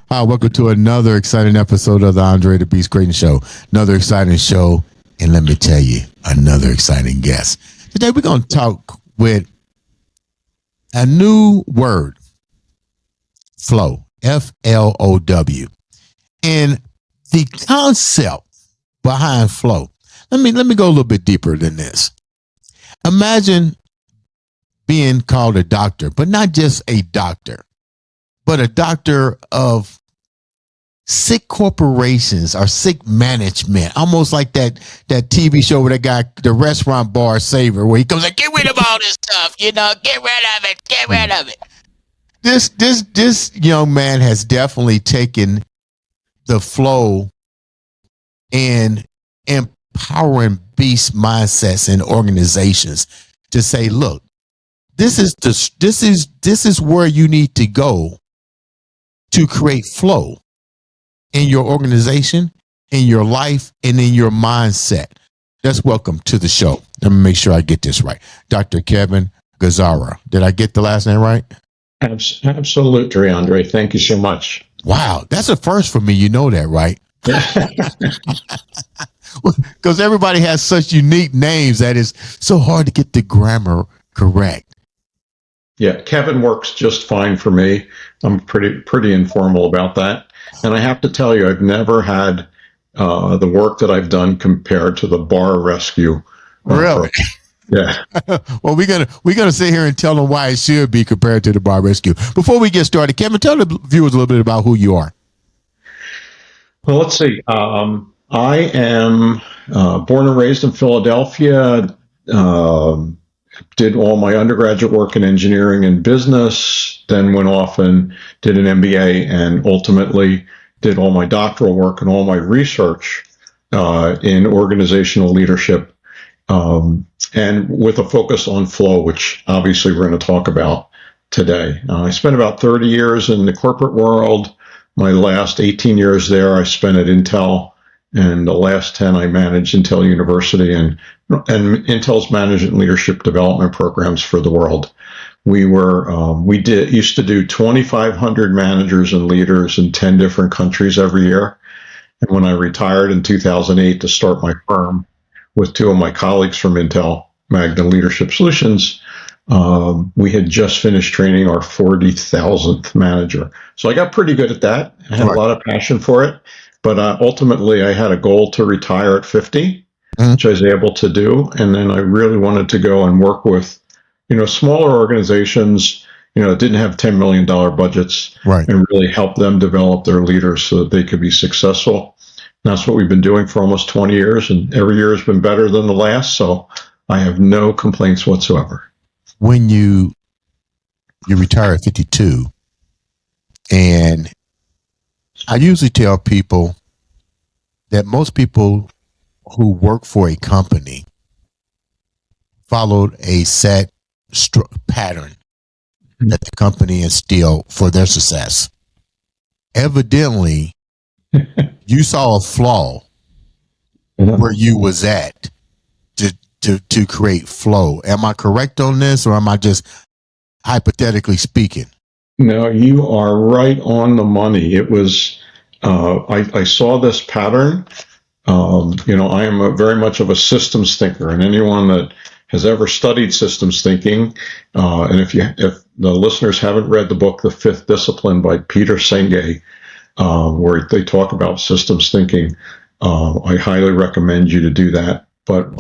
Hi, welcome to another exciting episode of the Andre The Beast Crayton Show. Another exciting show, and let me tell you, another exciting guest. Today we're going to talk with a new word, flow, F-L-O-W. And the concept behind flow. Let me go a little bit deeper than this. Imagine being called a doctor, but not just a doctor, but a doctor of sick corporations or sick management, almost like that TV show where that guy, the restaurant bar saver, where he comes like, get rid of all this stuff, get rid of it. This young man has definitely taken the flow and empowering beast mindsets and organizations to say, look, this is where you need to go to create flow in your organization, in your life, and in your mindset. That's welcome to the show. Let me make sure I get this right. Dr. Kevin Gazzara. Did I get the last name right? Absolutely, Andre. Thank you so much. Wow, that's a first for me. You know that, right? Because everybody has such unique names that it's so hard to get the grammar correct. Yeah, Kevin works just fine for me. I'm pretty informal about that. And I have to tell you, I've never had the work that I've done compared to the bar rescue. Really? Yeah. Well, we're gonna sit here and tell them why it should be compared to the bar rescue. Before we get started, Kevin, tell the viewers a little bit about who you are. Well, let's see. I am born and raised in Philadelphia. Did all my undergraduate work in engineering and business, then went off and did an MBA, and ultimately did all my doctoral work and all my research in organizational leadership, and with a focus on flow, which obviously we're going to talk about today. I spent about 30 years in the corporate world. My last 18 years there, I spent at Intel. And the last 10, I managed Intel University and Intel's management and leadership development programs for the world. We used to do 2,500 managers and leaders in 10 different countries every year. And when I retired in 2008 to start my firm with two of my colleagues from Intel, Magna Leadership Solutions, we had just finished training our 40,000th manager. So I got pretty good at that. I had a lot of passion for it. But ultimately, I had a goal to retire at 50, which I was able to do. And then I really wanted to go and work with, smaller organizations, that didn't have $10 million budgets, right, and really help them develop their leaders so that they could be successful. And that's what we've been doing for almost 20 years. And every year has been better than the last. So I have no complaints whatsoever. When you retire at 52, and I usually tell people that most people who work for a company followed a set pattern that the company instilled for their success. Evidently, you saw a flaw where you was at to create flow. Am I correct on this, or am I just hypothetically speaking? No, you are right on the money. It was, I saw this pattern. I am very much of a systems thinker, and anyone that has ever studied systems thinking, and if the listeners haven't read the book, The Fifth Discipline by Peter Senge, where they talk about systems thinking, I highly recommend you to do that. But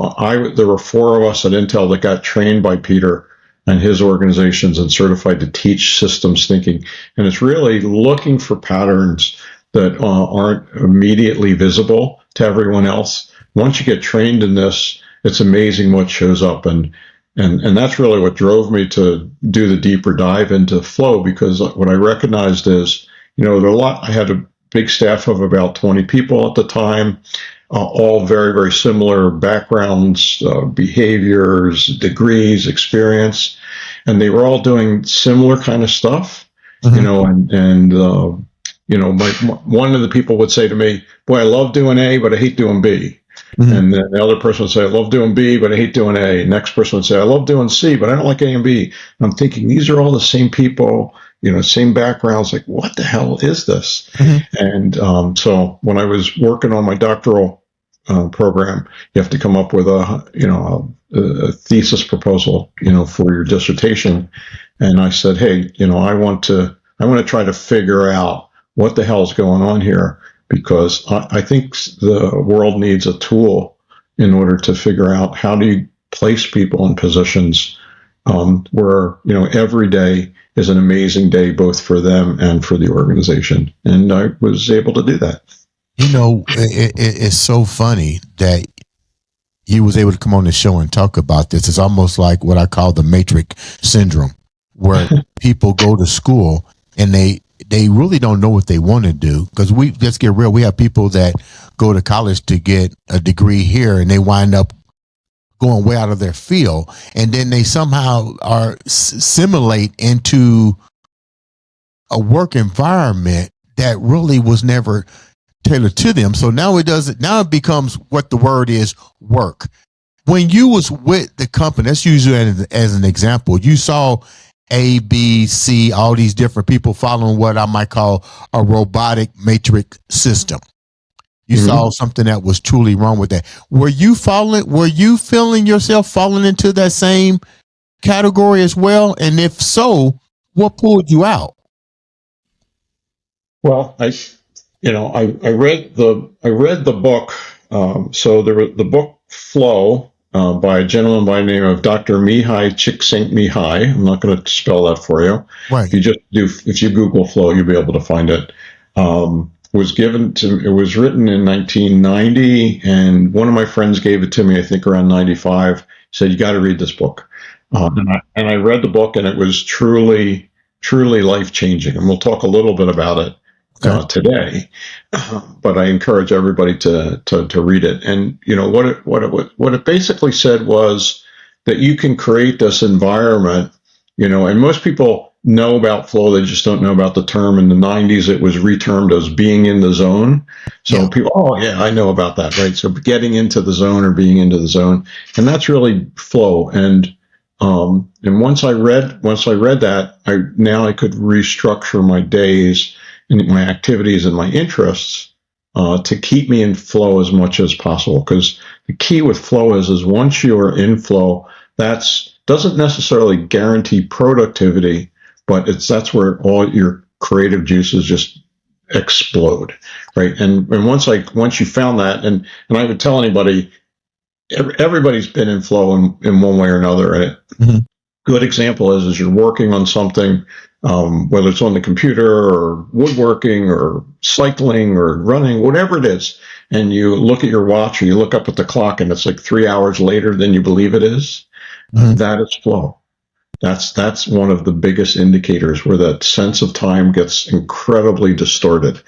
there were four of us at Intel that got trained by Peter and his organizations and certified to teach systems thinking. And it's really looking for patterns that aren't immediately visible to everyone else. Once you get trained in this, it's amazing what shows up. And And that's really what drove me to do the deeper dive into flow, because what I recognized is, there are I had a big staff of about 20 people at the time, all very, very similar backgrounds, behaviors, degrees, experience, and they were all doing similar kind of stuff, one of the people would say to me, boy, I love doing A, but I hate doing B. And then the other person would say, I love doing B, but I hate doing A. Next person would say, I love doing C, but I don't like A and B. And I'm thinking, these are all the same people, same backgrounds. Like, what the hell is this? And so when I was working on my doctoral program, you have to come up with a thesis proposal, for your dissertation. And I said, hey, I want to try to figure out what the hell's going on here, because I think the world needs a tool in order to figure out how do you place people in positions where, every day is an amazing day, both for them and for the organization. And I was able to do that. It's so funny that you was able to come on the show and talk about this. It's almost like what I call the matrix syndrome, where people go to school and they really don't know what they want to do. Because let's get real, we have people that go to college to get a degree here and they wind up going way out of their field, and then they somehow are simulate into a work environment that really was never tailored to them. So now it becomes what the word is, work. When you was with the company, let's use it as an example, you saw A, B, C, all these different people following what I might call a robotic matrix system. You saw something that was truly wrong with that. Were you feeling yourself falling into that same category as well? And if so, what pulled you out? Well, I read the book. So there was the book Flow by a gentleman by the name of Dr. Mihai Csikszentmihalyi. I'm not going to spell that for you. Right. If you Google Flow, you'll be able to find it. It was written in 1990, and one of my friends gave it to me, I think around 95, said, you got to read this book. And I read the book, and it was truly, truly life-changing. And we'll talk a little bit about it today, but I encourage everybody to read it. And what it basically said was that you can create this environment, and most people know about flow, they just don't know about the term. In the 90s, it was retermed as being in the zone. So people, I know about that, right? So getting into the zone or being into the zone, and that's really flow. And once I read that, I could restructure my days and my activities and my interests to keep me in flow as much as possible. Because the key with flow is once you're in flow, doesn't necessarily guarantee productivity, but that's where all your creative juices just explode, right? And once you found that, and I would tell anybody, everybody's been in flow in one way or another. And good example is you're working on something, whether it's on the computer or woodworking or cycling or running, whatever it is, and you look at your watch or you look up at the clock and it's like 3 hours later than you believe it is. That is flow. That's one of the biggest indicators where that sense of time gets incredibly distorted.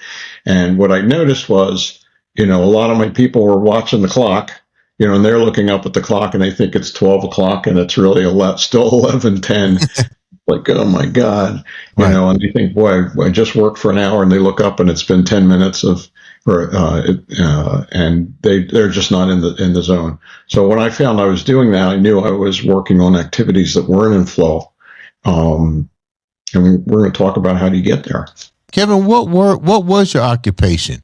And what I noticed was, a lot of my people were watching the clock, and they're looking up at the clock and they think it's 12 o'clock and it's really still 11:10. Like, oh my God, and they think, boy, I just worked for an hour, and they look up and it's been 10 minutes and they're just not in the zone. So when I found I was doing that, I knew I was working on activities that weren't in flow. And we're going to talk about how do you get there. Kevin, what was your occupation?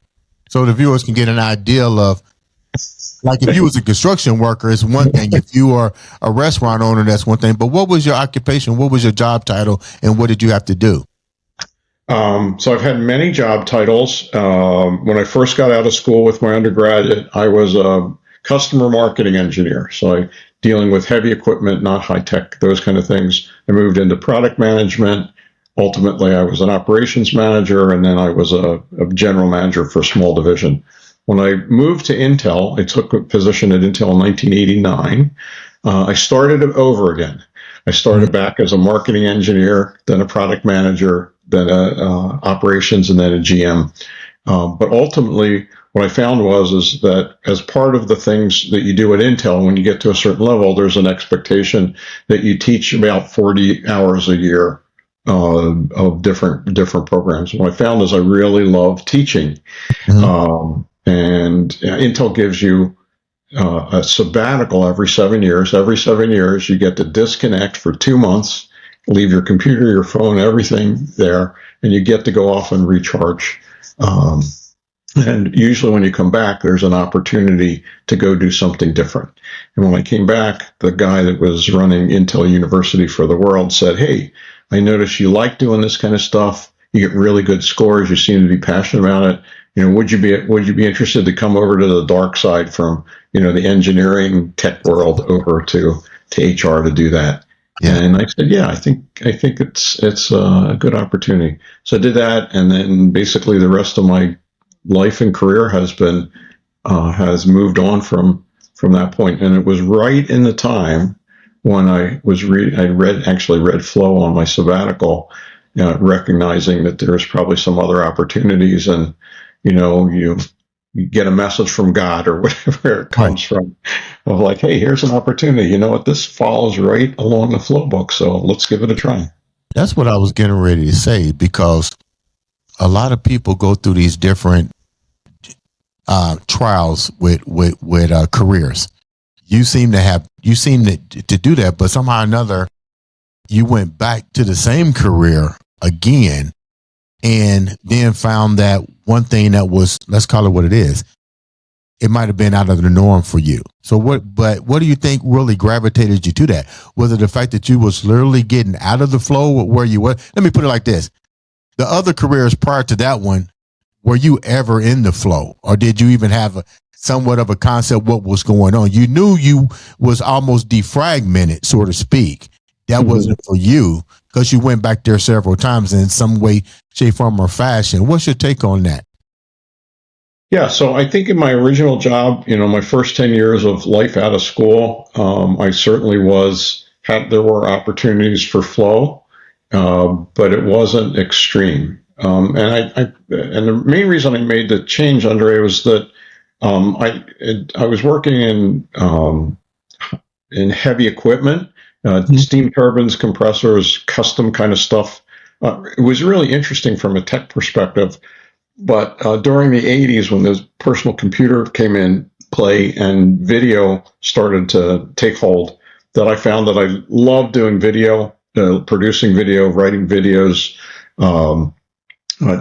So the viewers can get an idea of, like, if you was a construction worker, it's one thing. If you are a restaurant owner, that's one thing. But what was your occupation? What was your job title? And what did you have to do? So I've had many job titles. When I first got out of school with my undergraduate, I was a customer marketing engineer. So dealing with heavy equipment, not high tech, those kind of things. I moved into product management. Ultimately, I was an operations manager, and then I was a general manager for a small division. When I moved to Intel, I took a position at Intel in 1989. I started it over again. I started back as a marketing engineer, then a product manager, then a operations, and then a GM. But ultimately, what I found is that as part of the things that you do at Intel, when you get to a certain level, there's an expectation that you teach about 40 hours a year of different programs. What I found is I really love teaching, and Intel gives you a sabbatical every 7 years. Every 7 years, you get to disconnect for 2 months, leave your computer, your phone, everything there, and you get to go off and recharge. And usually when you come back, there's an opportunity to go do something different. And when I came back, the guy that was running Intel University for the world said, "Hey, I noticed you like doing this kind of stuff. You get really good scores. You seem to be passionate about it. Would you be interested to come over to the dark side from, the engineering tech world over to HR to do that?" Yeah. And I said, "Yeah, I think it's a good opportunity." So I did that, and then basically the rest of my life and career has moved on from that point. And it was right in the time when I read Flow on my sabbatical, recognizing that there's probably some other opportunities, and you get a message from God or whatever it comes from, of like, hey, here's an opportunity. You know what? This falls right along the Flow book, so let's give it a try. That's what I was getting ready to say, because a lot of people go through these different trials with careers. You seem to do that, but somehow or another, you went back to the same career again, and then found that one thing that was, let's call it what it is, it might have been out of the norm for you. So what do you think really gravitated you to that? Was it the fact that you was literally getting out of the flow where you were? Let me put it like this. The other careers prior to that one, were you ever in the flow, or did you even have somewhat of a concept what was going on? You knew you was almost defragmented, so to speak. That wasn't for you, because you went back there several times in some way, shape, form, or fashion. What's your take on that? Yeah, so I think in my original job, my first 10 years of life out of school, I certainly there were opportunities for flow, but it wasn't extreme. And the main reason I made the change, Andre, was that I was working in heavy equipment, steam turbines, compressors, custom kind of stuff. It was really interesting from a tech perspective. But during the 80s, when the personal computer came in play and video started to take hold, that I found that I loved doing video, producing video, writing videos,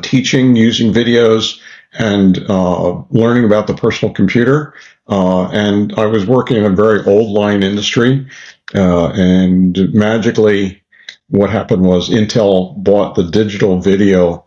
teaching using videos, and learning about the personal computer. And I was working in a very old line industry. And magically, what happened was Intel bought the digital video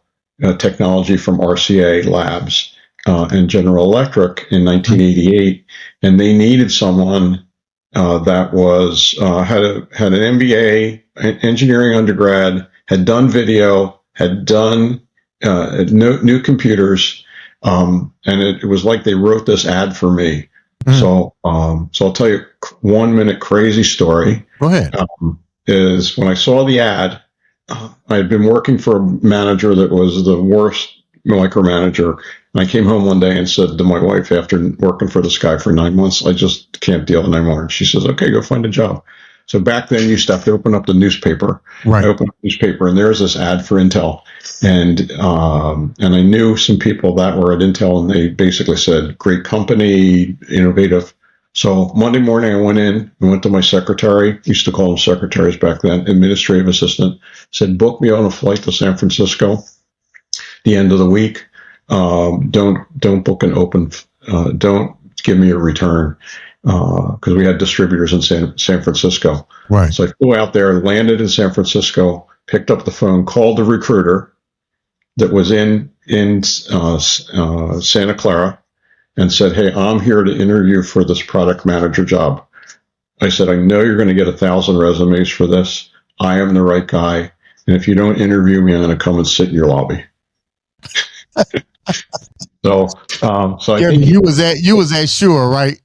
technology from RCA Labs and General Electric in 1988, and they needed someone that was had an MBA, engineering undergrad, had done video, had done new computers, and it was like they wrote this ad for me. So I'll tell you 1 minute crazy story. Go ahead. Is when I saw the ad, I had been working for a manager that was the worst micromanager. And I came home one day and said to my wife, after working for this guy for 9 months, I just can't deal anymore. And she says, "Okay, go find a job." So back then, you used to have to open up the newspaper. Right. I opened up the newspaper, and there's this ad for Intel. And I knew some people that were at Intel, and they basically said, "Great company, innovative." So Monday morning, I went to my secretary, used to call them secretaries back then, administrative assistant, said, "Book me on a flight to San Francisco the end of the week. Don't book an open, don't give me a return," because we had distributors in San Francisco. Right. So I flew out there, landed in San Francisco, picked up the phone, called the recruiter that was in Santa Clara, and said, "Hey, I'm here to interview for this product manager job." I said, "I know you're going to get 1,000 resumes for this. I am the right guy. And if you don't interview me, I'm going to come and sit in your lobby." So I think you was at Sure, right?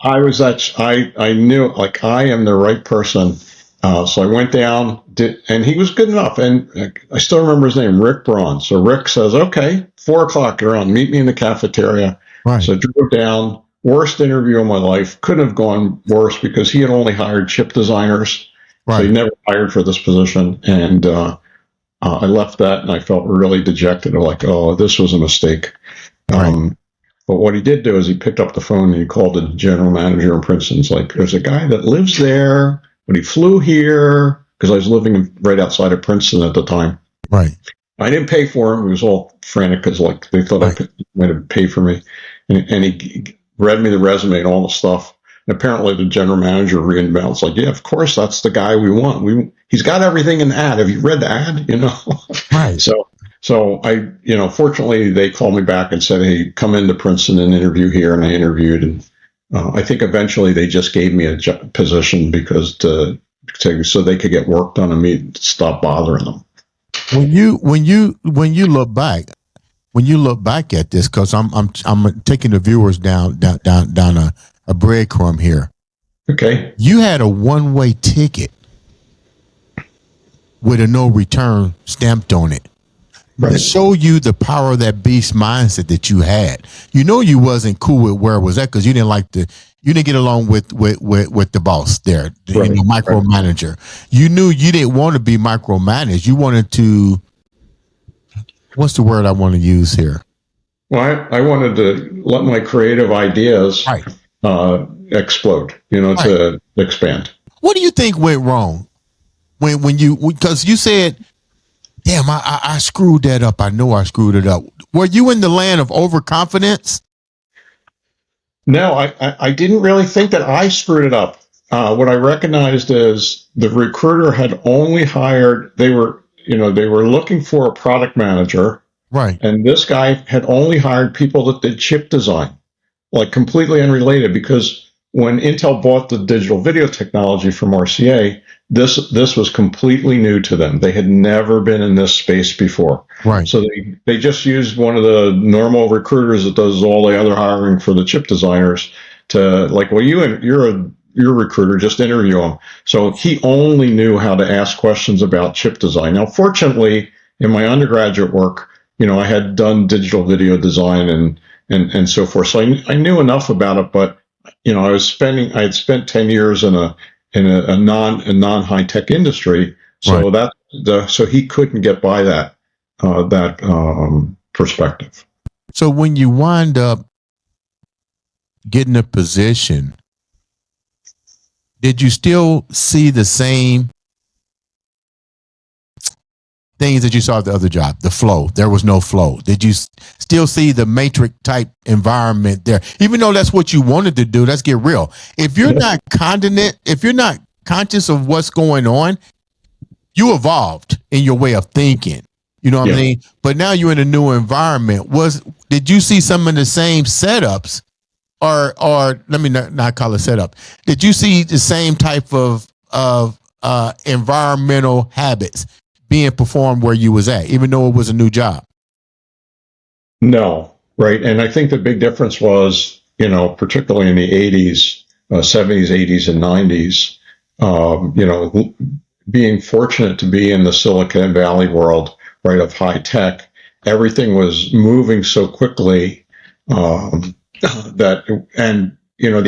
I knew, like, I am the right person. So I went down, and he was good enough. And I still remember his name, Rick Braun. So Rick says, okay, 4 o'clock, you're on, meet me in the cafeteria. Right. So I drove down, worst interview of my life. Couldn't have gone worse because he had only hired chip designers. So he Right. never hired for this position. And, I left that and I felt really dejected. Like, oh, this was a mistake. Right. But what he did do is he picked up the phone and he called the general manager in Princeton. It's like, there's a guy that lives there, but he flew here because I was living right outside of Princeton at the time. Right. I didn't pay for him. He was all frantic because, like, they thought Right. I might have paid for me. And he read me the resume and all the stuff. And apparently the general manager reinbounced, like, yeah, of course, that's the guy we want. He's got everything in the ad. Have you read the ad? Right. So I, fortunately, they called me back and said, hey, come into Princeton and interview here. And I interviewed. And I think eventually they just gave me a position because so they could get work done and me stop bothering them. When you look back at this, because I'm taking the viewers down a breadcrumb here. Okay. You had a one-way ticket with a no return stamped on it. Right. To show you the power of that beast mindset that you had. You wasn't cool with where it was at because you didn't get along with the boss there, the Right. micromanager. You knew you didn't want to be micromanaged. You wanted to, what's the word I want to use here? Well, I wanted to let my creative ideas Right. Explode, Right. to expand. What do you think went wrong because you said, damn, I screwed that up. I know I screwed it up. Were you in the land of overconfidence? No, I didn't really think that I screwed it up. What I recognized is the recruiter had only hired, they were looking for a product manager. Right. And this guy had only hired people that did chip design, like completely unrelated, because when Intel bought the digital video technology from RCA, this was completely new to them. They had never been in this space before. Right. So they just used one of the normal recruiters that does all the other hiring for the chip designers to, like, well, you're a recruiter, just interview him. So he only knew how to ask questions about chip design. Now, fortunately, in my undergraduate work, I had done digital video design and so forth. So I knew enough about it, but I had spent 10 years in a non high tech industry. So Right. so he couldn't get by that perspective. So when you wind up getting a position, did you still see the same things that you saw at the other job? The flow. There was no flow. Did you still see the matrix type environment there? Even though that's what you wanted to do, let's get real. If you're not continent, if you're not conscious of what's going on, you evolved in your way of thinking. You know what I mean? But now you're in a new environment. Did you see some of the same setups, or let me not call it setup? Did you see the same type of environmental habits being performed where you was at, even though it was a new job? No, right. And I think the big difference was, particularly in the 80s, 70s, 80s, and 90s, being fortunate to be in the Silicon Valley world, right, of high tech. Everything was moving so quickly the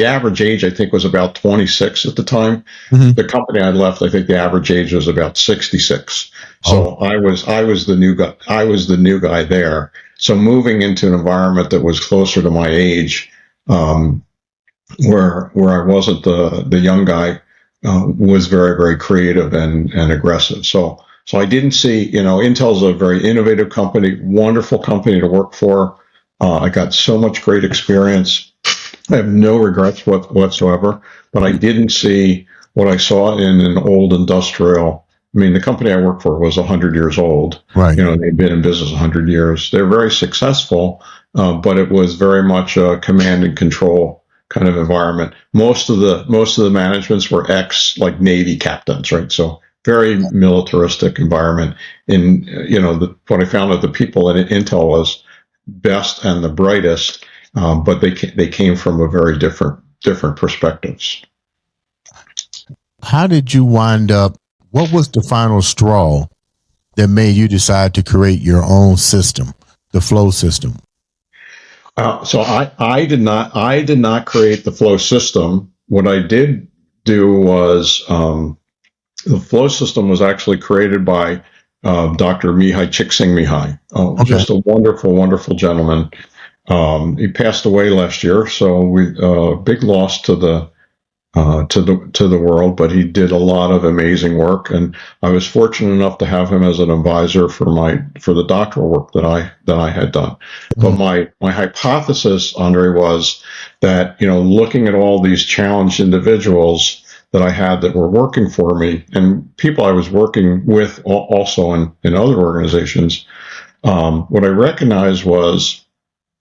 average age, I think, was about 26 at the time. Mm-hmm. The company I left, I think the average age was about 66. So I was the new guy. I was the new guy there. So moving into an environment that was closer to my age, where I wasn't the young guy, was very, very creative and aggressive. So I didn't see, Intel's a very innovative company, wonderful company to work for. I got so much great experience. I have no regrets whatsoever, but I didn't see what I saw in an old industrial. I mean, the company I worked for was 100 years old. Right. They've been in business 100 years. They're very successful, but it was very much a command and control kind of environment. Most of the managements were like Navy captains, right? So very militaristic environment. And what I found that the people at Intel was best and the brightest, but they came from a very different different perspectives. How did you wind up? What was the final straw that made you decide to create your own system, the flow system? So I did not create the flow system. What I did do was the flow system was actually created by Dr. Mihai Csikszentmihalyi. Okay. Just a wonderful, wonderful gentleman. He passed away last year, so we big loss to the world, but he did a lot of amazing work, and I was fortunate enough to have him as an advisor for the doctoral work that I had done. But my hypothesis, Andre, was that, looking at all these challenged individuals that I had that were working for me, and people I was working with also in other organizations, what I recognized was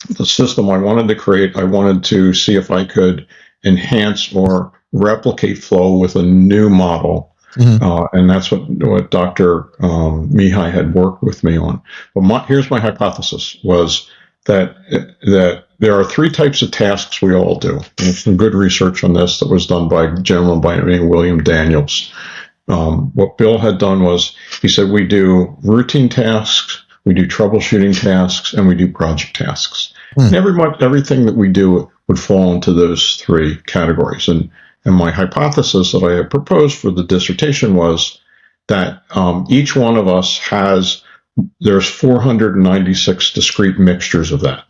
the system I wanted to create. I wanted to see if I could enhance or replicate flow with a new model. And that's what Dr. Mihai had worked with me on. But here's my hypothesis, was that there are three types of tasks we all do. There's some good research on this that was done by a gentleman by the name of William Daniels. What Bill had done was, he said, we do routine tasks, we do troubleshooting tasks, and we do project tasks. And everything that we do would fall into those three categories. And my hypothesis that I had proposed for the dissertation was that each one of us there's 496 discrete mixtures of that,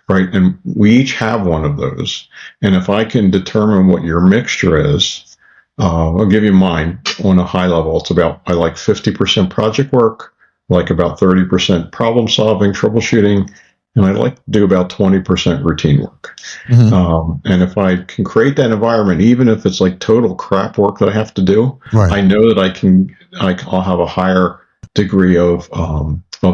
right? And we each have one of those. And if I can determine what your mixture is, I'll give you mine on a high level. I like 50% project work, like about 30% problem solving, troubleshooting, and I like to do about 20% routine work. And if I can create that environment, even if it's like total crap work that I have to do, I know that I'll have a higher degree of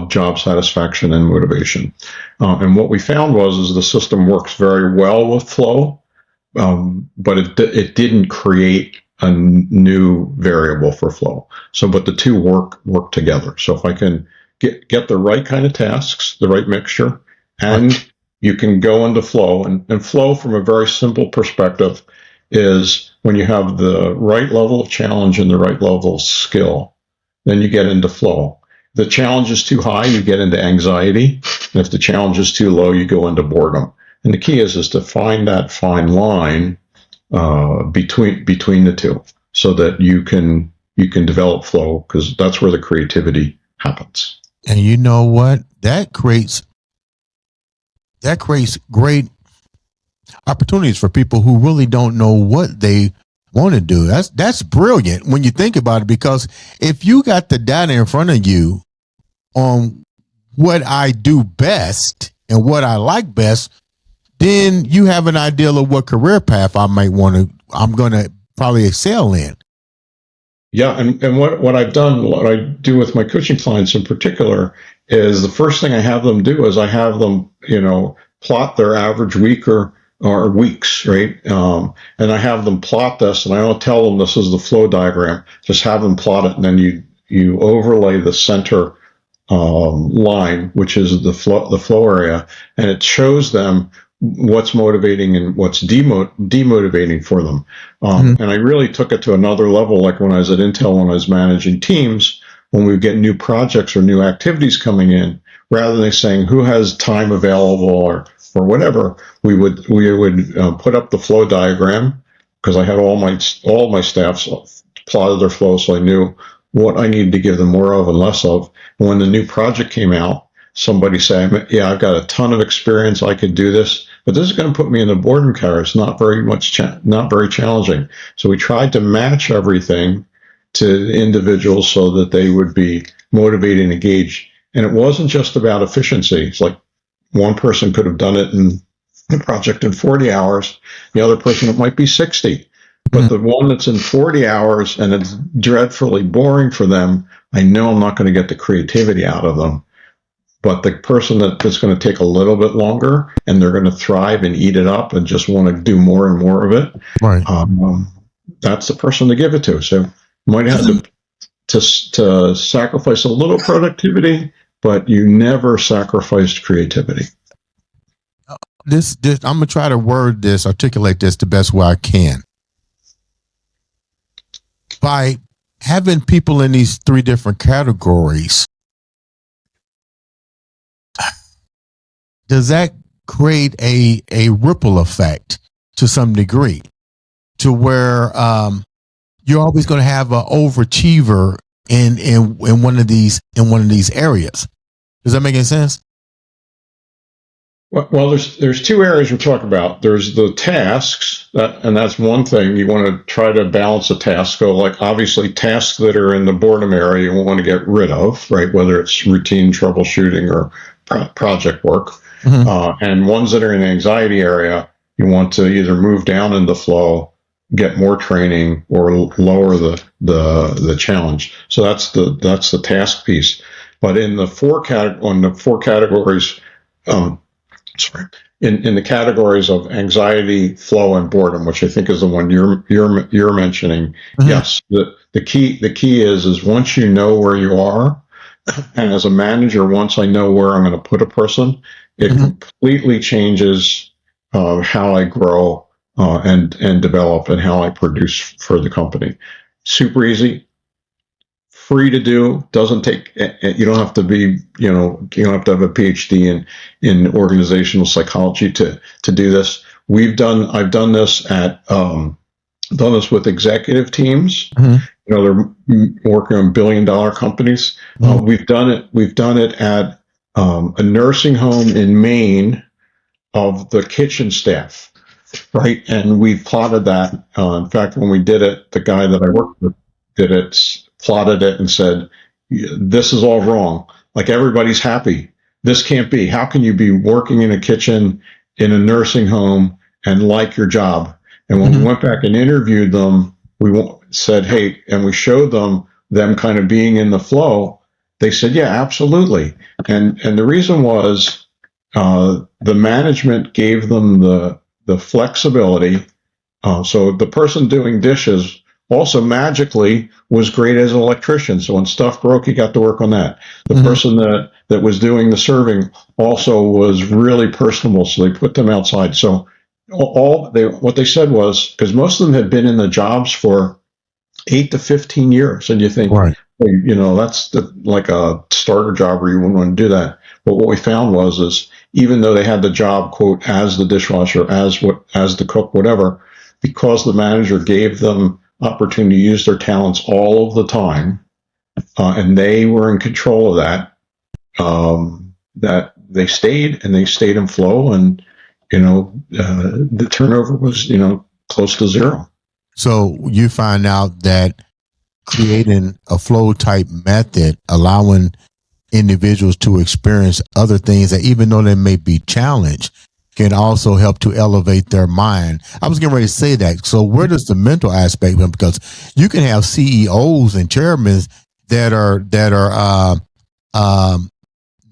job satisfaction and motivation. And what we found is the system works very well with flow, but it didn't create a new variable for flow. But the two work together. So if I can get the right kind of tasks, the right mixture, and you can go into flow. And flow, from a very simple perspective, is when you have the right level of challenge and the right level of skill, then you get into flow. If the challenge is too high, you get into anxiety. And if the challenge is too low, you go into boredom. And the key is to find that fine line between the two, so that you can develop flow, because that's where the creativity happens. And you know what? That creates great opportunities for people who really don't know what they want to do. That's brilliant when you think about it, because if you got the data in front of you on what I do best and what I like best, then you have an idea of what career path I'm going to probably excel in. Yeah, and what I've done, what I do with my coaching clients in particular, is the first thing I have them do is I have them, plot their average week or weeks, right? And I have them plot this, and I don't tell them this is the flow diagram. Just have them plot it, and then you overlay the center line, which is the flow area, and it shows them what's motivating and what's demotivating for them. And I really took it to another level, like when I was at Intel, when I was managing teams, when we get new projects or new activities coming in, rather than saying who has time available or whatever, we would put up the flow diagram, because I had all my staff plotted their flow, so I knew what I needed to give them more of and less of. And when the new project came out, somebody said, yeah, I've got a ton of experience, I could do this, but this is going to put me in the boredom category. It's not very challenging. So we tried to match everything to individuals so that they would be motivated and engaged. And it wasn't just about efficiency. It's like one person could have done it in the project in 40 hours. The other person, it might be 60. But the one that's in 40 hours and it's dreadfully boring for them, I know I'm not going to get the creativity out of them. But the person that's going to take a little bit longer and they're going to thrive and eat it up and just want to do more and more of it, right? That's the person to give it to. So you might have to sacrifice a little productivity, but you never sacrificed creativity. this I'm gonna try to articulate this the best way I can. By having people in these three different categories, does that create a ripple effect to some degree, to where you're always going to have an overachiever in one of these areas? Does that make any sense? Well, there's two areas we're talking about. There's the tasks, and that's one thing. You want to try to balance a task. So, like, obviously, tasks that are in the boredom area, you want to get rid of, right? Whether it's routine troubleshooting or project work. Mm-hmm. And ones that are in the anxiety area, you want to either move down in the flow, get more training, or lower the challenge. So that's the task piece. But in the four categories, sorry, in the categories of anxiety, flow, and boredom, which I think is the one you're mentioning. Mm-hmm. Yes, the key is once you know where you are, and as a manager, once I know where I'm going to put a person, it mm-hmm. completely changes how I grow and develop and how I produce for the company. Super easy. Free to do, doesn't take, you don't have to be, you don't have to have a PhD in organizational psychology to do this. I've done this with executive teams. Mm-hmm. They're working on $1 billion companies. Mm-hmm. We've done it at a nursing home in Maine of the kitchen staff, right? And we plotted that. In fact, when we did it, the guy that I worked with plotted it and said, this is all wrong. Like, everybody's happy. This can't be. How can you be working in a kitchen in a nursing home and like your job? And when mm-hmm. we went back and interviewed them, we said, hey, and we showed them kind of being in the flow. They said, yeah, absolutely. And the reason was the management gave them the flexibility. So the person doing dishes also magically was great as an electrician. So when stuff broke, he got to work on that. The mm-hmm. person that was doing the serving also was really personable. So they put them outside. So what they said was, because most of them had been in the jobs for 8 to 15 years. And you think, right. That's like a starter job where you wouldn't want to do that. But what we found is even though they had the job, quote, as the dishwasher, as the cook, whatever, because the manager gave them opportunity to use their talents all of the time, and they were in control of that, that they stayed in flow, and the turnover was close to zero. So you find out that creating a flow type method, allowing individuals to experience other things that, even though they may be challenged, can also help to elevate their mind. I was getting ready to say that. So where does the mental aspect come? Because you can have CEOs and chairmen that are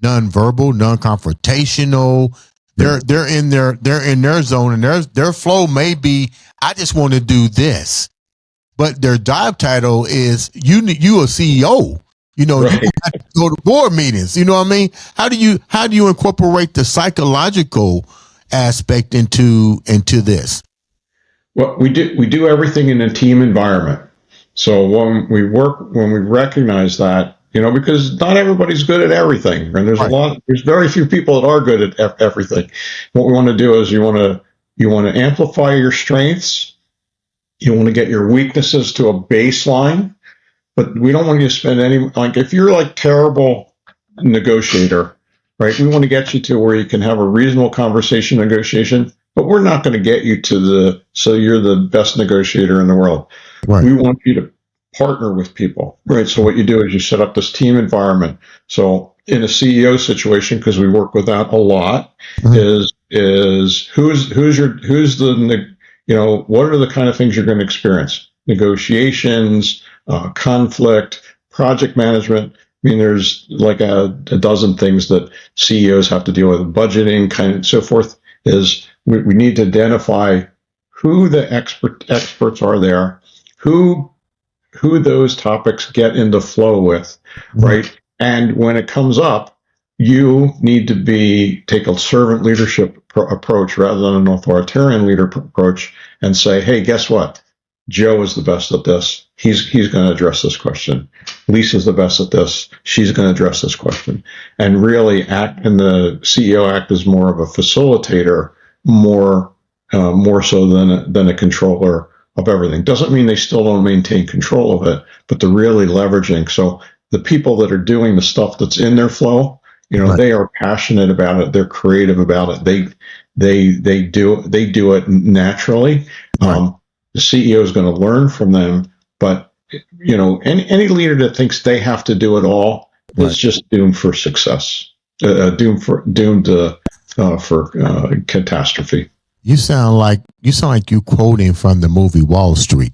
non-verbal, non-confrontational. They're in their zone, and their flow may be, I just want to do this. But their job title is you a CEO. Right. You have to go to board meetings. You know what I mean? How do you incorporate the psychological aspect into this? Well, we do everything in a team environment. So when we recognize that, because not everybody's good at everything, and there's very few people that are good at everything. What we want to do is you want to amplify your strengths. You want to get your weaknesses to a baseline, but we don't want you to spend if you're like terrible negotiator, right? We want to get you to where you can have a reasonable conversation negotiation, but we're not going to get you so you're the best negotiator in the world. Right. We want you to partner with people, right? So what you do is you set up this team environment. So in a CEO situation, because we work with that a lot, mm-hmm. What are the kind of things you're going to experience? Negotiations, conflict, project management. I mean, there's like a dozen things that CEOs have to deal with, budgeting, kind of so forth. Is we need to identify who the experts are there, who those topics get into flow with, mm-hmm. right? And when it comes up, you need to take a servant leadership approach rather than an authoritarian leader approach, and say, hey, guess what? Joe is the best at this. He's going to address this question. Lisa's the best at this. She's going to address this question. And really act, and the CEO act as more of a facilitator, more so than a controller of everything. Doesn't mean they still don't maintain control of it, but they're really leveraging. So the people that are doing the stuff that's in their flow, Right. they are passionate about it. They're creative about it. They do it naturally. Right. The CEO is going to learn from them, but any leader that thinks they have to do it all is just doomed for success, doomed for catastrophe. You sound like you quoting from the movie Wall Street.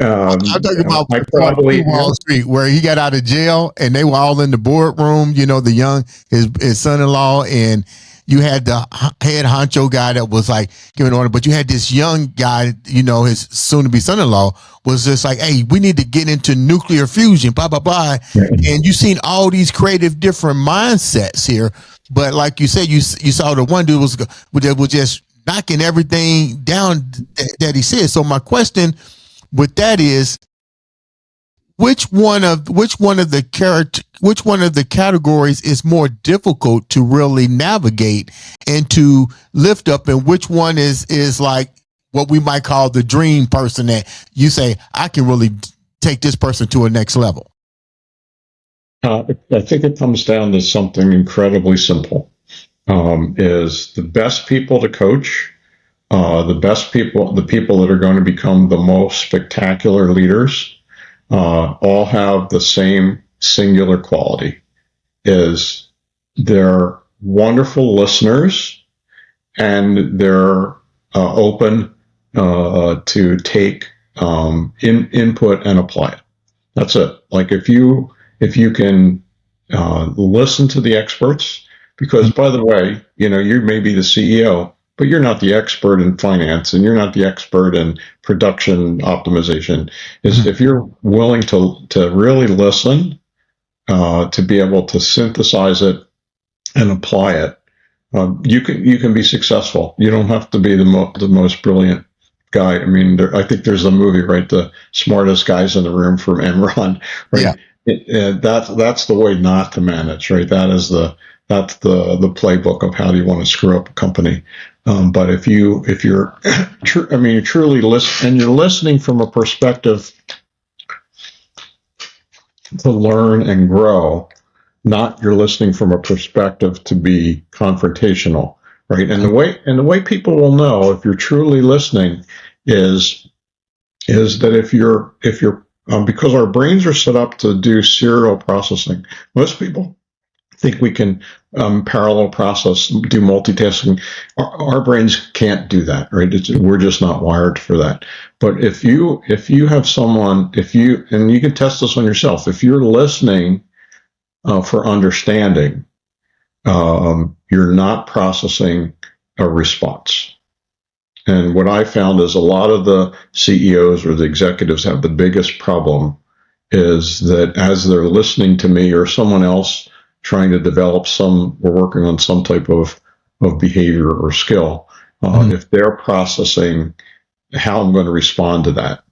I'm talking about Wall Street, where he got out of jail and they were all in the boardroom. His son-in-law, and you had the head honcho guy that was like giving order, but you had this young guy, his soon-to-be son-in-law was just like, hey, we need to get into nuclear fusion, blah, blah, blah. And you've seen all these creative different mindsets here. But like you said, you saw the one dude was just knocking everything down that he said. So my question with that is, which one of the categories is more difficult to really navigate and to lift up, and which one is like what we might call the dream person that you say, I can really take this person to a next level? I think it comes down to something incredibly simple. Is the best people to coach, the people that are going to become the most spectacular leaders, all have the same singular quality: is they're wonderful listeners, and they're open to take input and apply it. That's it. Like if you can listen to the experts, because by the way, you may be the CEO, but you're not the expert in finance, and you're not the expert in production optimization. If you're willing to really listen, to be able to synthesize it and apply it, you can be successful. You don't have to be the most brilliant guy. I mean, I think there's a movie, right? The smartest guys in the room from Enron, right? Yeah. That's the way not to manage, right? That's the playbook of how do you want to screw up a company. But if you're truly listening, and you're listening from a perspective to learn and grow, not you're listening from a perspective to be confrontational, right? And the way people will know if you're truly listening is that if you're because our brains are set up to do serial processing. Most people think we can parallel process, do multitasking. Our brains can't do that, right? We're just not wired for that. But if you have someone, and you can test this on yourself, if you're listening for understanding, you're not processing a response. And what I found is a lot of the CEOs or the executives have the biggest problem is that as they're listening to me or someone else trying to develop we're working on some type of behavior or skill, if they're processing how I'm going to respond to that,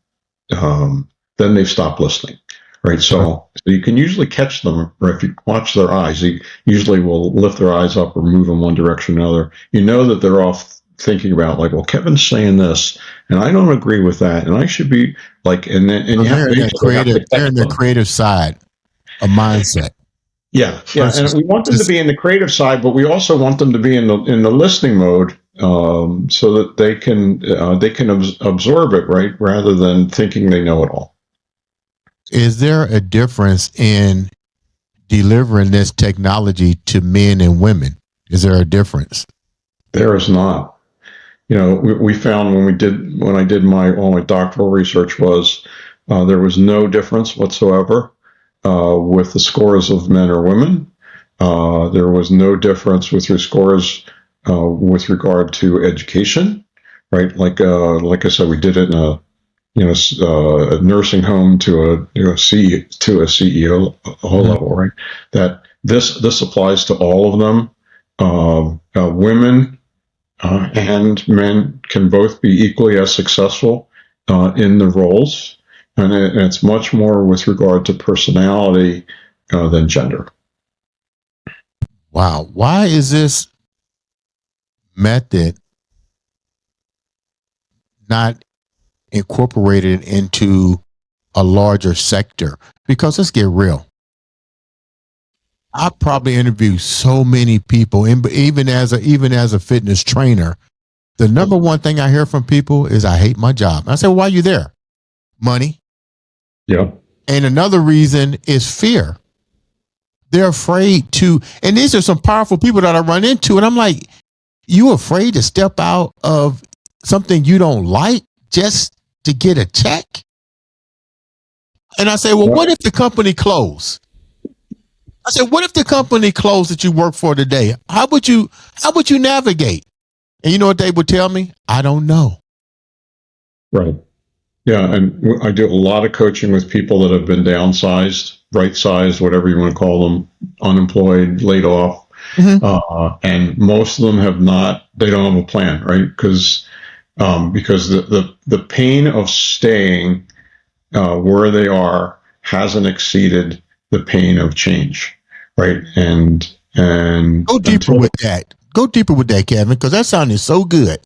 then they've stopped listening, right? So you can usually catch them, or if you watch their eyes, they usually will lift their eyes up or move in one direction or another. You know that they're off thinking about, like, well, Kevin's saying this, and I don't agree with that, and I should be like, and you have to they're in the creative side, a mindset. Yeah, and we want them to be in the creative side, but we also want them to be in the listening mode, so that they can absorb it, right, rather than thinking they know it all. Is there a difference in delivering this technology to men and women? Is there a difference? There is not. We found when I did all my doctoral research was there was no difference whatsoever with the scores of men or women. There was no difference with your scores with regard to education, right? Like I said, we did it in a nursing home to a CEO level, right? That this applies to all of them. Women and men can both be equally as successful in the roles, and it's much more with regard to personality than gender. Wow. Why is this method not incorporated into a larger sector? Because let's get real. I probably interviewed so many people, and even as a fitness trainer, the number one thing I hear from people is I hate my job. I say, well, why are you there? Money. Yeah. And another reason is fear. They're afraid to, and these are some powerful people that I run into, and I'm like, you afraid to step out of something you don't like just to get a check? And I say, well, what if the company closed? I said, what if the company closed that you work for today? How would you navigate? And you know what they would tell me? I don't know. Right. Yeah. And I do a lot of coaching with people that have been downsized, right-sized, whatever you want to call them, unemployed, laid off. And most of them they don't have a plan, right? Because the pain of staying where they are hasn't exceeded the pain of change, right? And go deeper with that. Go deeper with that, Kevin, because that sounded so good.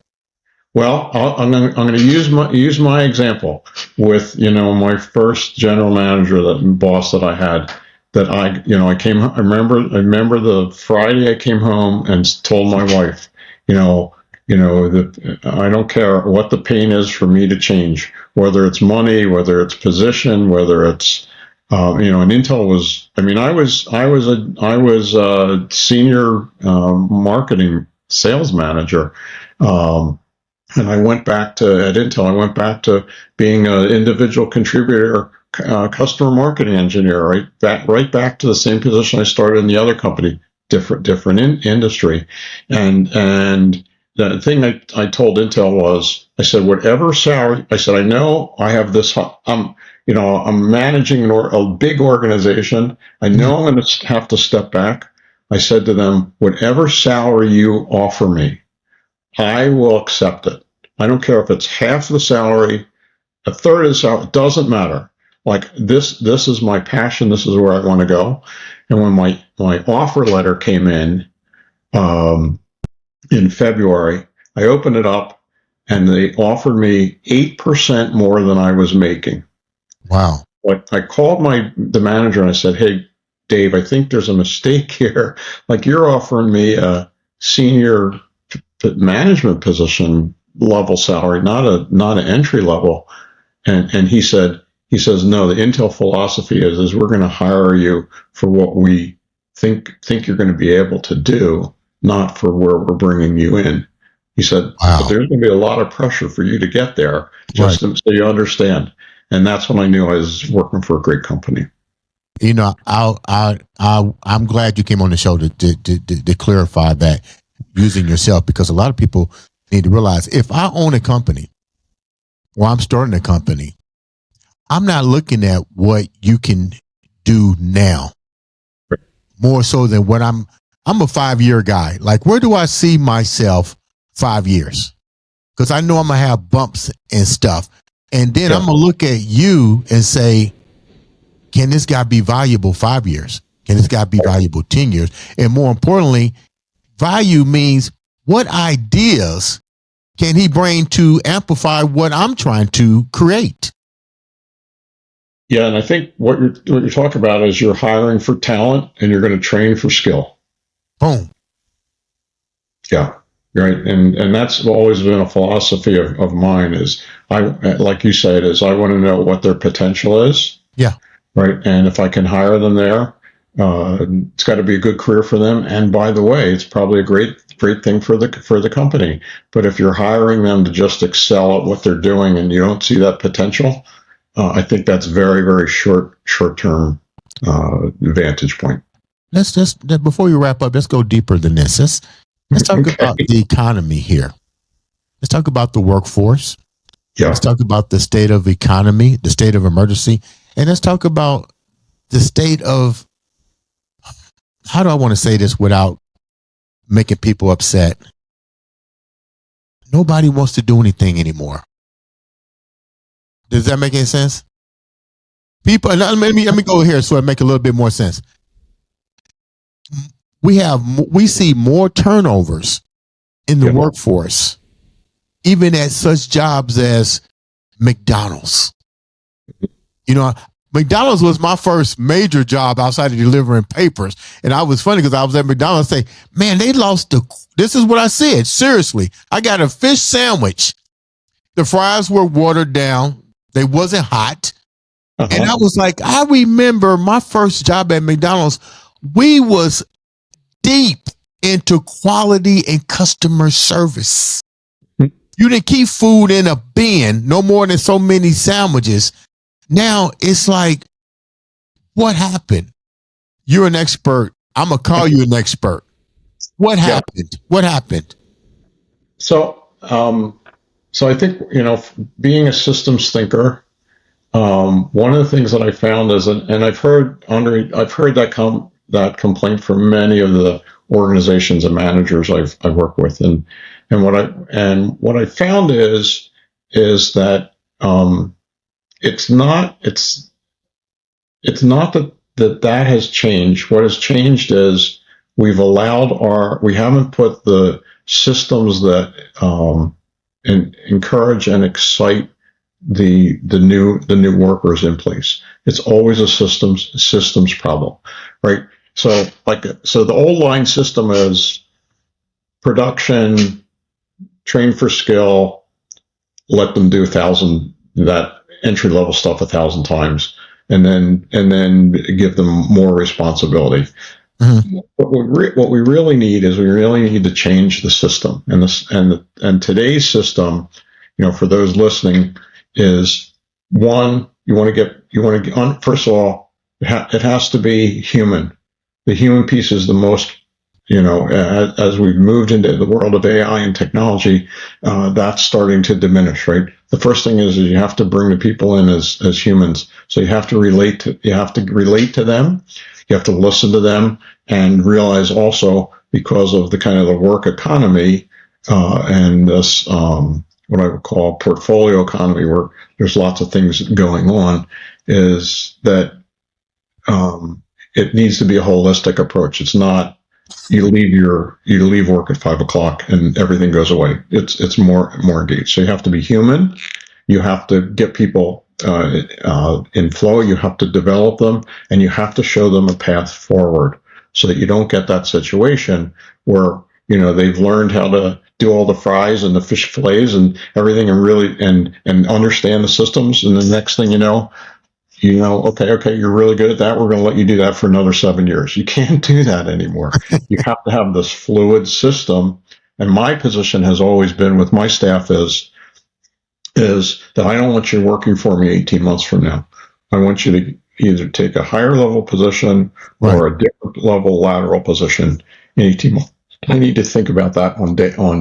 Well, I'm going to use my example with my first general manager, boss that I had. That I remember the Friday I came home and told my wife, that I don't care what the pain is for me to change, whether it's money, whether it's position, whether it's and Intel was. I mean, I was a senior marketing sales manager. And I went back at Intel. I went back to being an individual contributor, customer marketing engineer, right back to the same position I started in the other company, different industry. And the thing I told Intel was, I said, whatever salary. I said, I know I have this. I'm managing a big organization. I know I'm going to have to step back. I said to them, whatever salary you offer me, I will accept it. I don't care if it's half the salary, a third of the salary, it doesn't matter. Like this is my passion. This is where I want to go. And when my offer letter came in February, I opened it up and they offered me 8% more than I was making. Wow. I called the manager and I said, hey, Dave, I think there's a mistake here. Like you're offering me a senior management position level salary, not an entry level. And he says, no, the Intel philosophy is we're going to hire you for what we think you're going to be able to do, not for where we're bringing you in. He said, wow. But there's going to be a lot of pressure for you to get there, just so you understand. And that's when I knew I was working for a great company. I'm glad you came on the show to clarify that using yourself, because a lot of people need to realize if I own a company or I'm starting a company, I'm not looking at what you can do now more so than what I'm a 5-year guy. Like, where do I see myself 5 years? Because I know I'm going to have bumps and stuff. And then I'm going to look at you and say, can this guy be valuable 5 years? Can this guy be valuable 10 years? And more importantly, value means what ideas can he bring to amplify what I'm trying to create? Yeah, and I think what you're talking about is you're hiring for talent and you're going to train for skill. Boom. Yeah, right. And that's always been a philosophy of mine is like you said, is I want to know what their potential is. Yeah. Right. And if I can hire them there, it's got to be a good career for them. And by the way, it's probably a great thing for the company. But if you're hiring them to just excel at what they're doing and you don't see that potential, I think that's very, very short-term vantage point. Let's just, before you wrap up, let's go deeper than this. Let's talk about the economy here. Let's talk about the workforce. Yeah. Let's talk about the state of economy, the state of emergency, and let's talk about the state of, how do I want to say this without making people upset? Nobody wants to do anything anymore. Does that make any sense? People, let me go here so it make a little bit more sense. We see more turnovers in the workforce, even at such jobs as McDonald's. You know, McDonald's was my first major job outside of delivering papers. And I was funny because I was at McDonald's say, man, they lost this is what I said. Seriously, I got a fish sandwich. The fries were watered down. They wasn't hot. And I was like, I remember my first job at McDonald's, we was deep into quality and customer service. You didn't keep food in a bin, no more than so many sandwiches. Now it's like, what happened? You're an expert. I'm going to call you an expert. What happened? What happened? So I think, being a systems thinker, one of the things that I found is, and I've heard, Andre, that complaint from many of the organizations and managers I've worked with, and what I found is that it's not that has changed. What has changed is we haven't put the systems that encourage and excite the new workers in place. It's always a systems problem, right? So the old line system is production, train for skill, let them do that entry level stuff 1,000 times, and then give them more responsibility. Mm-hmm. What we really need is to change the system, and today's system, for those listening, is one, you want to get first of all, it has to be human. The human piece is the most, as we've moved into the world of AI and technology, that's starting to diminish, right? The first thing is you have to bring the people in as humans. So you have to relate to them. You have to listen to them and realize also, because of the kind of the work economy, and this, what I would call portfolio economy, where there's lots of things going on, is that, it needs to be a holistic approach. It's not, you leave work at 5 o'clock and everything goes away. It's more engaged. So you have to be human. You have to get people in flow. You have to develop them, and you have to show them a path forward, so that you don't get that situation where they've learned how to do all the fries and the fish fillets and everything, and really and understand the systems, and the next thing okay, you're really good at that. We're going to let you do that for another 7 years. You can't do that anymore. You have to have this fluid system. And my position has always been with my staff is that I don't want you working for me 18 months from now. I want you to either take a higher level position or a different level lateral position in 18 months. I need to think about that on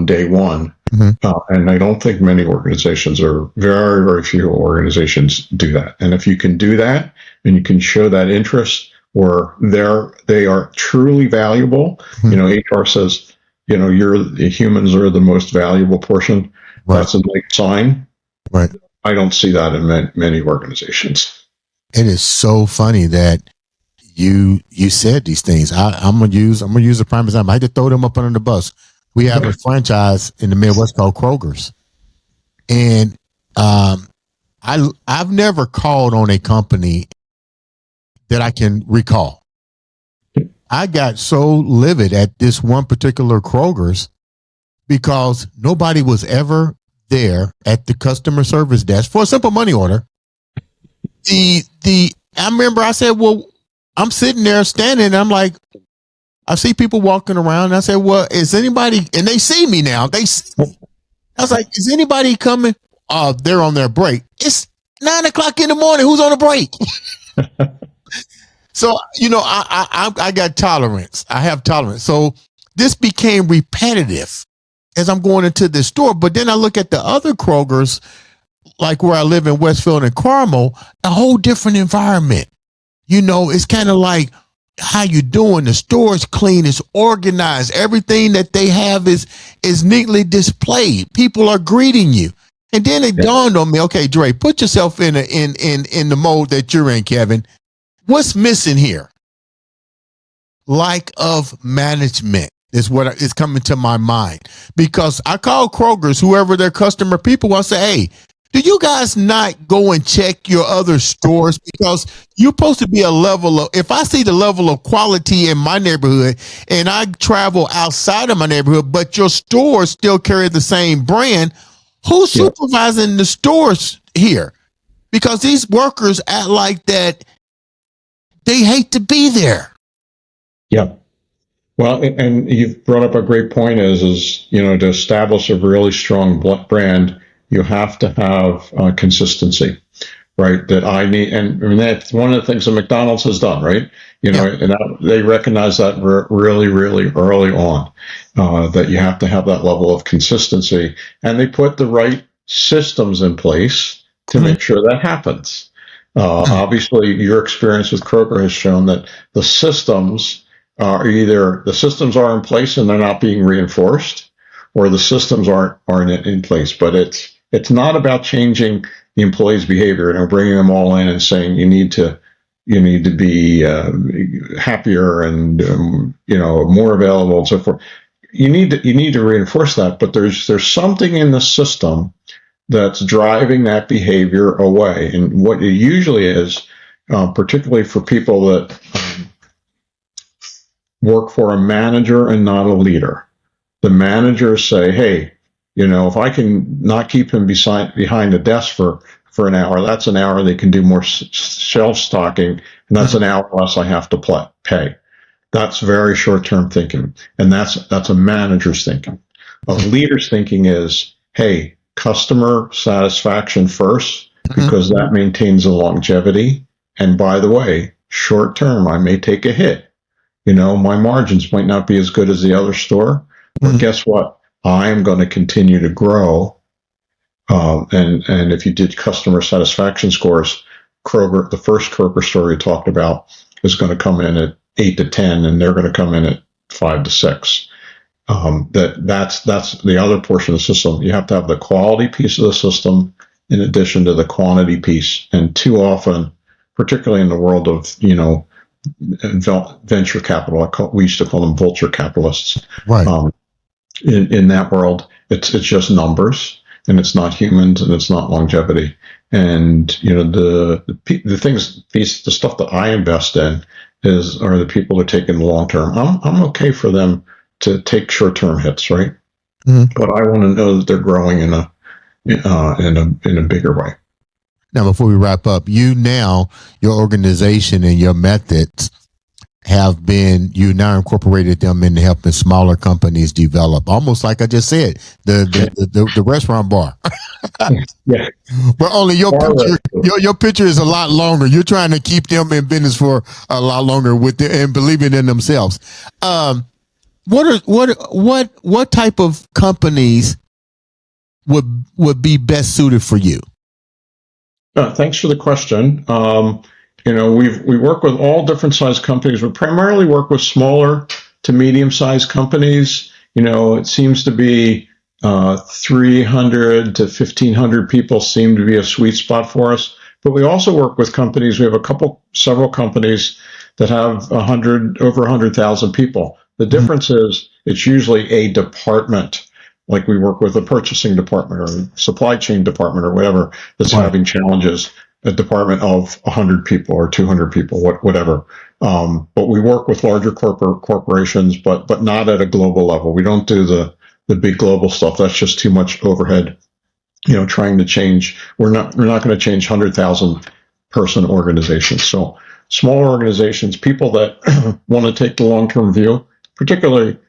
day one. Mm-hmm. And I don't think many organizations, or very, very few organizations, do that. And if you can do that, and you can show that interest, or they are truly valuable, mm-hmm. HR says, the humans are the most valuable portion. Right. That's a big sign. Right. I don't see that in many organizations. It is so funny that you said these things. I'm gonna use a prime example. I had to throw them up under the bus. We have a franchise in the Midwest called Kroger's, and I've never called on a company that I can recall. I got so livid at this one particular Kroger's because nobody was ever there at the customer service desk for a simple money order. I remember I said, well, I'm sitting there standing, and I'm like, I see people walking around, and I said, well, is anybody, and they see me now. They see me. I was like, is anybody coming? They're on their break. It's 9 o'clock in the morning. Who's on a break? So, I got tolerance. I have tolerance. So this became repetitive as I'm going into this store. But then I look at the other Kroger's, like where I live in Westfield and Carmel, a whole different environment. It's kind of like, how you doing? The store is clean, it's organized. Everything that they have is neatly displayed. People are greeting you. And then it dawned on me, okay, Dre, put yourself in the mode that you're in, Kevin. What's missing here? Lack of management is what is coming to my mind, because I call Kroger's, whoever their customer people, I say, hey, do you guys not go and check your other stores? Because you're supposed to be a level of, if I see the level of quality in my neighborhood and I travel outside of my neighborhood, but your stores still carry the same brand, who's supervising the stores here? Because these workers act like that they hate to be there. Yeah. Well, and you've brought up a great point is, to establish a really strong brand, you have to have consistency, right? That I need, and I mean, that's one of the things that McDonald's has done, right? And they recognize that really, really early on, that you have to have that level of consistency, and they put the right systems in place to make sure that happens. Obviously, your experience with Kroger has shown that the systems are either the systems are in place and they're not being reinforced, or the systems aren't in place. But it's not about changing the employees' behavior and bringing them all in and saying you need to be happier and more available and so forth. You need to reinforce that, but there's something in the system that's driving that behavior away. And what it usually is, particularly for people that work for a manager and not a leader, the managers say, hey, if I can not keep him behind the desk for an hour, that's an hour they can do more shelf stocking, and that's an hour less I have to pay. That's very short-term thinking, and that's a manager's thinking. A leader's thinking is, hey, customer satisfaction first, because that maintains the longevity. And by the way, short-term, I may take a hit. My margins might not be as good as the other store, but guess what? I'm going to continue to grow. And if you did customer satisfaction scores, Kroger, the first Kroger store you talked about, is going to come in at 8 to 10, and they're going to come in at 5 to 6. That's the other portion of the system. You have to have the quality piece of the system in addition to the quantity piece. And too often, particularly in the world of venture capital, we used to call them vulture capitalists. Right. In that world, it's just numbers, and it's not humans, and it's not longevity. And the things, the stuff that I invest in are the people that are taking the long term. I'm okay for them to take short term hits, right? But I want to know that they're growing in a bigger way. Now, before we wrap up, your organization and your methods you now incorporated them into helping smaller companies develop, almost like I just said, the restaurant bar. Yeah. But only your picture is a lot longer. You're trying to keep them in business for a lot longer and believing in themselves. What type of companies would be best suited for you? Thanks for the question. We work with all different size companies. We primarily work with smaller to medium sized companies. It seems to be 300 to 1,500 people seem to be a sweet spot for us. But we also work with companies. We have several companies that have over 100,000 people. The difference is it's usually a department. Like we work with a purchasing department or supply chain department or whatever that's having challenges. A department of 100 people or 200 people, whatever. But we work with larger corporations, but not at a global level. We don't do the big global stuff. That's just too much overhead. Trying to change. We're not going to change 100,000 person organizations. So smaller organizations, people that want to take the long-term view, particularly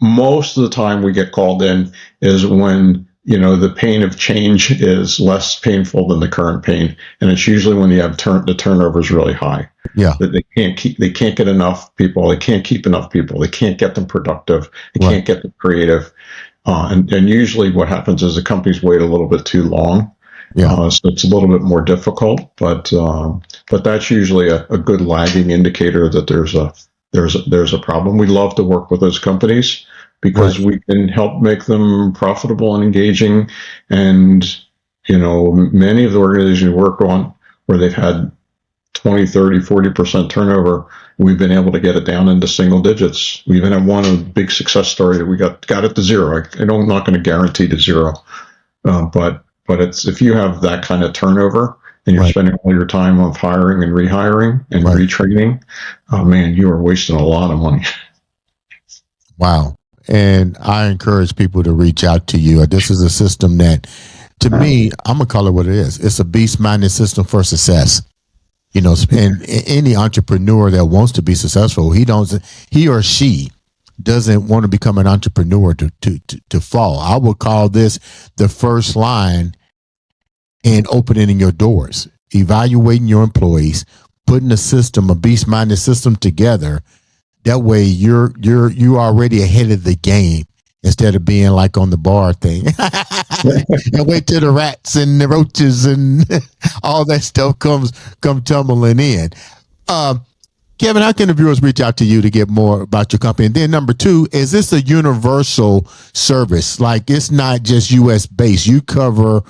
most of the time we get called in is when the pain of change is less painful than the current pain, and it's usually when you have the turnover is really high. Yeah, that they can't get enough people, they can't keep enough people, they can't get them productive, they can't get them creative, and usually what happens is the companies wait a little bit too long, Yeah. So it's a little bit more difficult, but that's usually a good lagging indicator that there's a problem. We love to work with those companies because Right. we can help make them profitable and engaging. And many of the organizations we work on where they've had 20, 30, 40% turnover, we've been able to get it down into single digits. We even have one a big success story that we got it to zero. I'm not going to guarantee to zero, but it's if you have that kind of turnover and you're Right. spending all your time on hiring and rehiring and Right. retraining, oh man, you are wasting a lot of money. Wow. And I encourage people to reach out to you. This is a system that, to me, I'm going to call it what it is. It's a beast-minded system for success. And any entrepreneur that wants to be successful, he or she doesn't want to become an entrepreneur to fall. I would call this the first line in opening your doors, evaluating your employees, putting a beast-minded system together. That way you already ahead of the game instead of being like on the bar thing and wait till the rats and the roaches and all that stuff come tumbling in. Kevin, how can the viewers reach out to you to get more about your company? And then number two, is this a universal service? Like it's not just US based. You cover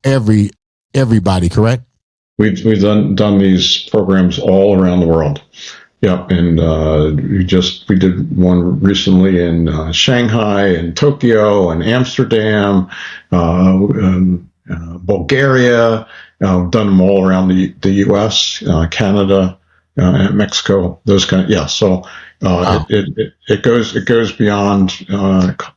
everybody, correct? We've done these programs all around the world. Yeah, and we did one recently in Shanghai and Tokyo and Amsterdam, Bulgaria. Done them all around the U.S., Canada, and Mexico. Those kind of So Wow. it goes beyond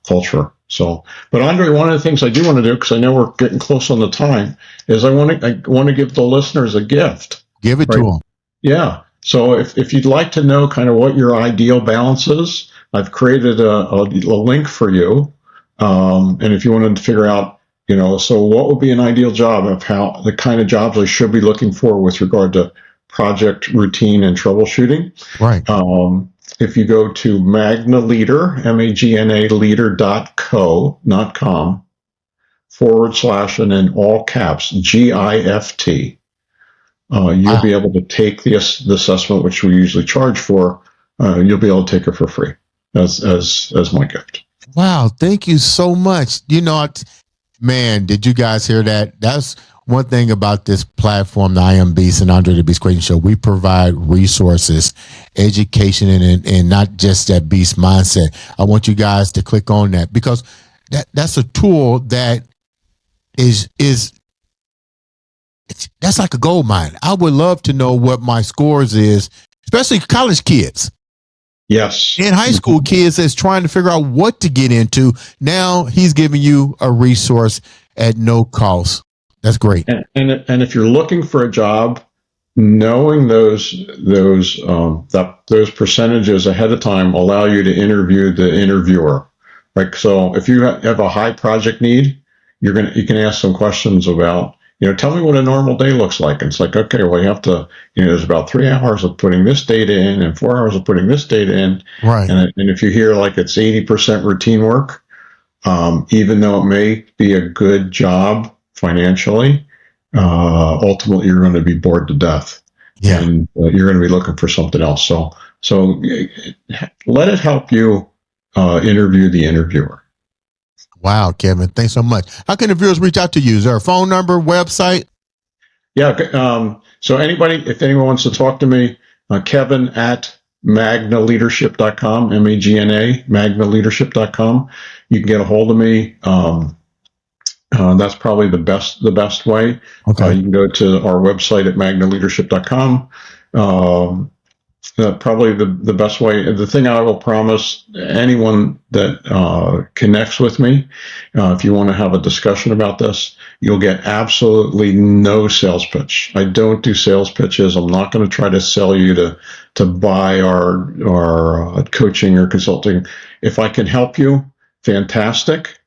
culture. So, but Andre, one of the things I do want to do, because I know we're getting close on the time, is I want to give the listeners a gift. Give it to them. Yeah. So if you'd like to know kind of what your ideal balance is, I've created a link for you. And if you wanted to figure out, so what would be an ideal job of how the kind of jobs I should be looking for with regard to project routine and troubleshooting. Right. If you go to Magna Leader, MAGNA leader.co.com / and in all caps, GIFT. You'll be able to take the assessment, which we usually charge for. You'll be able to take it for free as my gift. Wow. Thank you so much. Man, did you guys hear that? That's one thing about this platform, the I Am Beast and Andre The Beast Crayton Show. We provide resources, education, and not just that beast mindset. I want you guys to click on that because that's a tool that that's like a gold mine. I would love to know what my scores is, especially college kids. Yes. And high school kids that's trying to figure out what to get into. Now he's giving you a resource at no cost. That's great. And if you're looking for a job, knowing those percentages ahead of time allow you to interview the interviewer. Right. So if you have a high project need, you can ask some questions about, tell me what a normal day looks like. And it's like, okay, well, you have to, there's about 3 hours of putting this data in and 4 hours of putting this data in. Right. And if you hear like it's 80% routine work, even though it may be a good job financially, ultimately you're going to be bored to death. Yeah. And you're going to be looking for something else. So let it help you interview the interviewer. Wow, Kevin, thanks so much. How can the viewers reach out to you? Is there a phone number, website? Yeah. So if anyone wants to talk to me, Kevin at magnaleadership.com, MAGNA, magnaleadership.com. You can get a hold of me. That's probably the best way. Okay. You can go to our website at magnaleadership.com. Probably the best way. The thing I will promise anyone that connects with me, if you want to have a discussion about this, you'll get absolutely no sales pitch. I don't do sales pitches. I'm not going to try to sell you to buy our coaching or consulting. If I can help you, fantastic.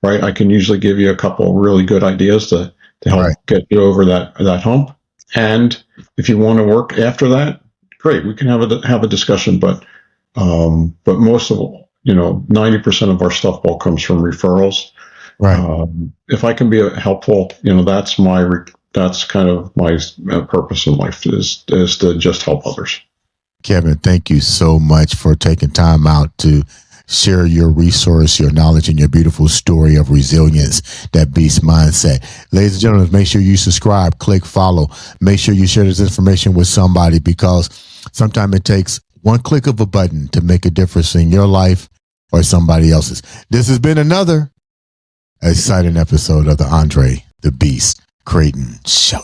Right? I can usually give you a couple really good ideas to help get you over that hump. And if you want to work after that, great, we can have a discussion, but most of 90% of our stuff all comes from referrals. Right. If I can be helpful, that's that's kind of my purpose in life is to just help others. Kevin, thank you so much for taking time out to share your resource, your knowledge, and your beautiful story of resilience, that beast mindset. Ladies and gentlemen, make sure you subscribe, click follow. Make sure you share this information with somebody, because sometimes it takes one click of a button to make a difference in your life or somebody else's. This has been another exciting episode of the Andre the Beast Crayton Show.